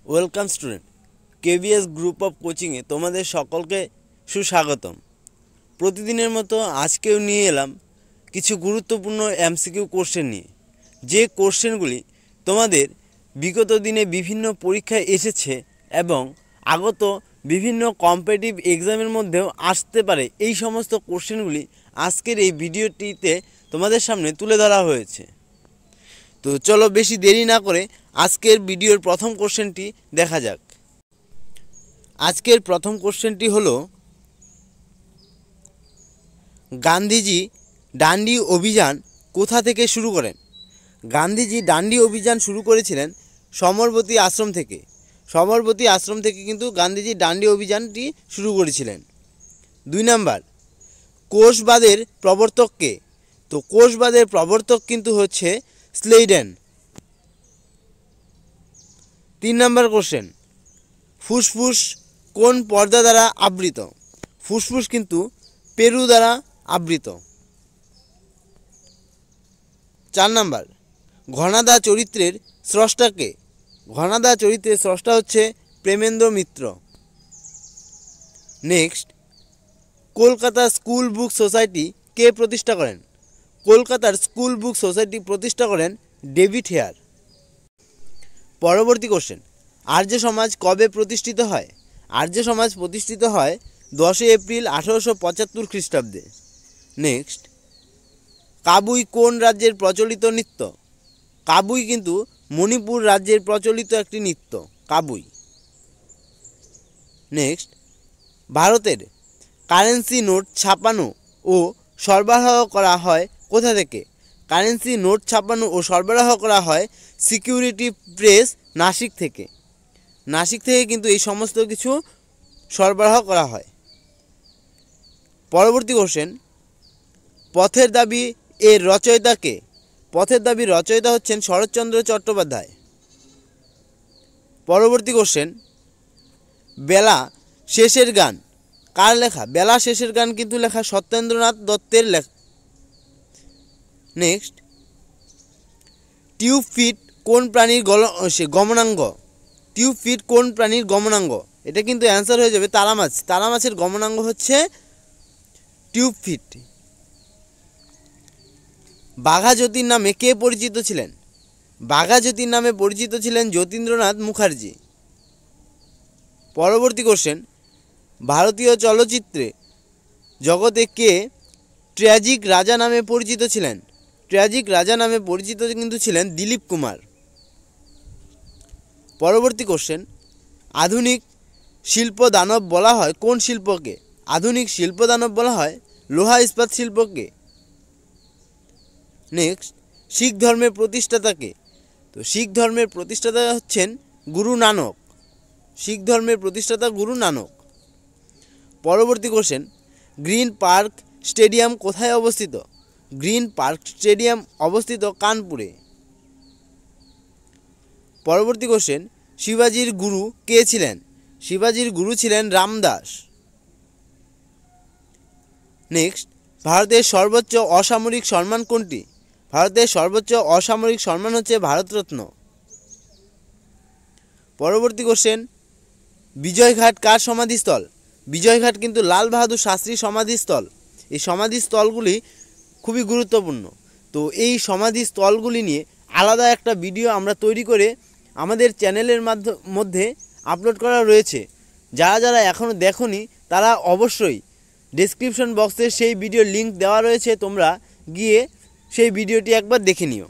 Welcome student, KVS group of কোচিংয়ে তোমাদের সকলকে সুস্বাগতম। প্রতিদিনের মতো আজকেও নিয়ে এলাম কিছু গুরুত্বপূর্ণ এমসিকিউ কোশ্চেন নিয়ে, যে কোশ্চেনগুলি তোমাদের বিগত দিনে বিভিন্ন পরীক্ষায় এসেছে এবং আগত বিভিন্ন কম্পিটিটিভ এক্সামের মধ্যেও আসতে পারে। এই সমস্ত কোশ্চেনগুলি আজকের এই ভিডিওটিতে তোমাদের সামনে তুলে ধরা হয়েছে। তো চলো বেশি দেরি না করে আজকের ভিডিওর প্রথম কোশ্চেনটি দেখা যাক। আজকের প্রথম কোশ্চেনটি হলো, গান্ধীজি ডান্ডি অভিযান কোথা থেকে শুরু করেন? গান্ধীজি ডান্ডি অভিযান শুরু করেছিলেন সবরমতী আশ্রম থেকে। সবরমতী আশ্রম থেকে কিন্তু গান্ধীজি ডান্ডি অভিযানটি শুরু করেছিলেন। 2 নাম্বার, কোষবাদের প্রবর্তক কে? তো কোষবাদের প্রবর্তক কিন্তু হচ্ছে স্লেইডেন। 3 নাম্বার কোশ্চেন, ফুসফুস কোন পর্দা দ্বারা আবৃত? ফুসফুস কিন্তু পেরু দ্বারা আবৃত। 4 নাম্বার, ঘনাদা চরিত্রের স্রষ্টা কে? ঘনাদা চরিত্রের স্রষ্টা হচ্ছে Premendra Mitra. Next, Kolkata school book society কে প্রতিষ্ঠা করেন? কলকাতার স্কুল বুক সোসাইটি প্রতিষ্ঠা করেন ডেভিড হেয়ার। পরবর্তী কোশ্চেন, আর্য সমাজ কবে প্রতিষ্ঠিত হয়? আর্য সমাজ প্রতিষ্ঠিত হয় 10 এপ্রিল 1875 খ্রিস্টাব্দে। নেক্সট, কাবুই কোন রাজ্যের প্রচলিত নৃত্য? কাবুই কিন্তু মণিপুর রাজ্যের প্রচলিত একটি নৃত্য, কাবুই। নেক্সট, ভারতের কারেন্সি নোট ছাপানো ও সরবরাহ করা হয় কোথা থেকে? কারেন্সি নোট ছাপানো ও সরবরাহ করা হয় সিকিউরিটি প্রেস নাসিক থেকে। নাসিক থেকে কিন্তু এই সমস্ত কিছু সরবরাহ করা হয়। পরবর্তী কোশ্চেন, পথের দাবি এর রচয়িতা কে? পথের দাবির রচয়িতা হচ্ছেন শরৎচন্দ্র চট্টোপাধ্যায়। পরবর্তী কোশ্চেন, বেলা শেষের গান কার লেখা? বেলা শেষের গান কিন্তু লেখা সত্যেন্দ্রনাথ দত্তের লেখা। নেক্সট, টিউব ফিট কোন প্রাণীর গমনাঙ্গ? টিউব ফিট কোন প্রাণীর গমনাঙ্গ? এটা কিন্তু অ্যান্সার হয়ে যাবে তারা মাছ। তারা মাছের গমনাঙ্গ হচ্ছে টিউব ফিট। বাঘা যতীন নামে কে পরিচিত ছিলেন? বাঘা যতীন নামে পরিচিত ছিলেন যতীন্দ্রনাথ মুখার্জি। পরবর্তী কোশ্চেন, ভারতীয় চলচ্চিত্রে জগতে কে ট্র্যাজিক রাজা নামে পরিচিত ছিলেন? ট্র্যাজিক রাজা নামে পরিচিত কিন্তু ছিলেন দিলীপ কুমার। পরবর্তী কোশ্চেন, আধুনিক শিল্প দানব বলা হয় কোন শিল্পকে? আধুনিক শিল্প দানব বলা হয় লোহা ইস্পাত শিল্পকে। নেক্সট, শিখ ধর্মের প্রতিষ্ঠাতাকে? তো শিখ ধর্মের প্রতিষ্ঠাতা হচ্ছেন গুরু নানক। শিখ ধর্মের প্রতিষ্ঠাতা গুরু নানক। পরবর্তী কোশ্চেন, গ্রিন পার্ক স্টেডিয়াম কোথায় অবস্থিত? গ্রিন পার্ক স্টেডিয়াম অবস্থিত কানপুরে। পরবর্তী কোশ্চেন, শিবাজির গুরু কে ছিলেন? শিবাজির গুরু ছিলেন রামদাস। নেক্সট, ভারতের সর্বোচ্চ অসামরিক সম্মান কোনটি? ভারতের সর্বোচ্চ অসামরিক সম্মান হচ্ছে ভারতরত্ন। পরবর্তী কোশ্চেন, বিজয়ঘাট কার সমাধিস্থল? বিজয়ঘাট কিন্তু লাল বাহাদুর শাস্ত্রীর সমাধিস্থল। এই সমাধিস্থলগুলি খুবই গুরুত্বপূর্ণ। তো এই সমাধিস্থলগুলি নিয়ে আলাদা একটা ভিডিও আমরা তৈরি করে আমাদের চ্যানেলের মধ্যে আপলোড করা রয়েছে। যারা যারা এখনও দেখোনি তারা অবশ্যই ডেসক্রিপশন বক্সে সেই ভিডিওর লিঙ্ক দেওয়া রয়েছে, তোমরা গিয়ে সেই ভিডিওটি একবার দেখে নিও।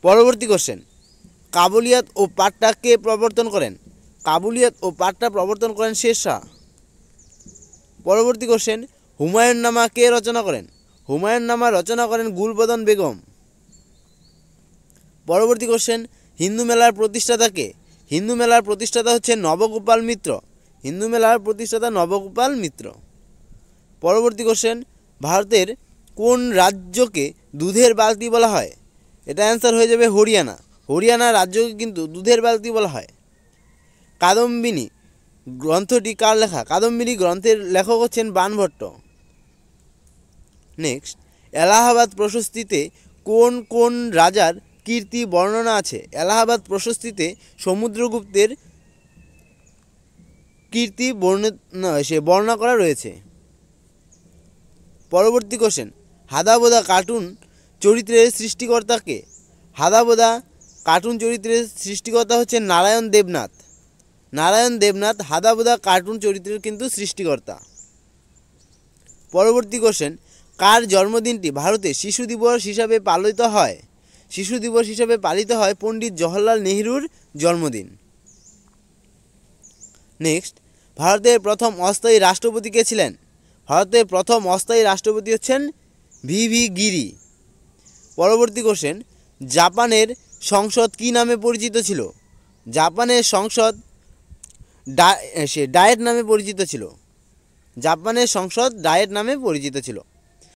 পরবর্তী কোশ্চেন, কাবুলিয়াত ও পাট্টা কে প্রবর্তন করেন? কাবুলিয়াত ও পাট্টা প্রবর্তন করেন শের শাহ। পরবর্তী কোশ্চেন, হুমায়ুন নামা কে রচনা করেন? হুমায়ুন নামা রচনা করেন গুলবদন বেগম। পরবর্তী কোশ্চেন, হিন্দু মেলার প্রতিষ্ঠাতা কে? হিন্দু মেলার প্রতিষ্ঠাতা হচ্ছে নবগোপাল মিত্র। হিন্দু মেলার প্রতিষ্ঠাতা নবগোপাল মিত্র। পরবর্তী কোশ্চেন, ভারতের কোন রাজ্যকে দুধের বালতি বলা হয়? এটা অ্যান্সার হয়ে যাবে হরিয়ানা। হরিয়ানা রাজ্যকে কিন্তু দুধের বালতি বলা হয়। কাদম্বিনী গ্রন্থটি কার লেখা? কাদম্বিনী গ্রন্থের লেখক হচ্ছেন বাণভট্ট। নেক্সট, এলাহাবাদ প্রশস্তিতে কোন কোন রাজার কীর্তি বর্ণনা আছে। এলাহাবাদ প্রশস্তিতে সমুদ্রগুপ্তের কীর্তি বর্ণনা করা রয়েছে। পরবর্তী কোশ্চেন, হাদাবোদা কার্টুন চরিত্রের সৃষ্টিকর্তাকে? হাদাবোদা কার্টুন চরিত্রের সৃষ্টিকর্তা হচ্ছে নারায়ণ দেবনাথ। নারায়ণ দেবনাথ হাদাবোদা কার্টুন চরিত্রের কিন্তু সৃষ্টিকর্তা। পরবর্তী কোশ্চেন, কার জন্মদিনটি ভারতে শিশু দিবস হিসাবে পালিত হয়? শিশু দিবস হিসাবে পালিত হয় পণ্ডিত জওহরলাল নেহরুর জন্মদিন। নেক্সট, ভারতের প্রথম অস্থায়ী রাষ্ট্রপতি কে ছিলেন? ভারতের প্রথম অস্থায়ী রাষ্ট্রপতি হচ্ছেন ভিভি গিরি। পরবর্তী কোশ্চেন, জাপানের সংসদ কী নামে পরিচিত ছিল? জাপানের সংসদ ডায়েট নামে পরিচিত ছিল। জাপানের সংসদ ডায়েট নামে পরিচিত ছিল।